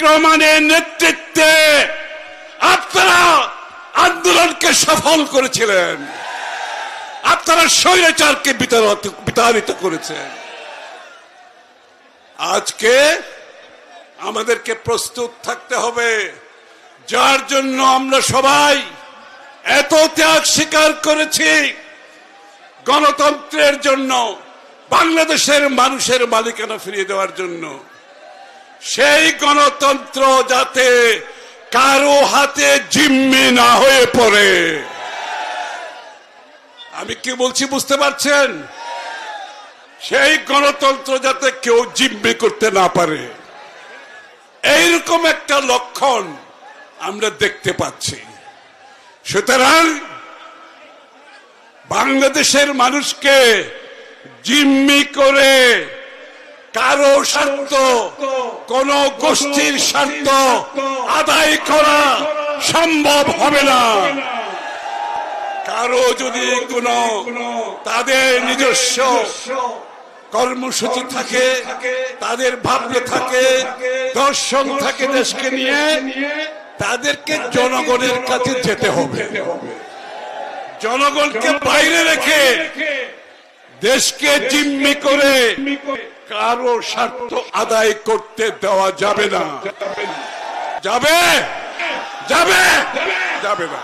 রহমানের নেতৃত্বে আপনারা আন্দোলনকে সফল করেছিলেন, আপনারা স্বৈরাচারকে বিতাড়িত করেছেন। আজকে আমাদেরকে প্রস্তুত থাকতে হবে, যার জন্য আমরা সবাই এত ত্যাগ স্বীকার করেছি, গণতন্ত্রের জন্য, বাংলাদেশের মানুষের মালিকানা ফিরিয়ে দেওয়ার জন্য। সেই গণতন্ত্র যাতে কারো হাতে জিম্মি না হয়ে পড়ে। আমি কি বলছি বুঝতে পারছেন? সেই গণতন্ত্র যাতে কেউ জিম্মি করতে না পারে, এইরকম একটা লক্ষণ আমরা দেখতে পাচ্ছি। সুতরাং বাংলাদেশের মানুষকে জিম্মি করে কারো স্বার্থ, কোন গোষ্ঠীর স্বার্থ আদায় করা সম্ভব হবে না। কারো যদি কোনো তাদের নিজস্ব কর্মসূচি থাকে, তাদের ভাবনা থাকে, দর্শন থাকে দেশকে নিয়ে, তাদেরকে জনগণের কাছে যেতে হবে। জনগণকে বাইরে রেখে দেশকে জিম্মি করে কারো স্বার্থ আদায় করতে দেওয়া যাবে না। যাবে যাবে যাবে না।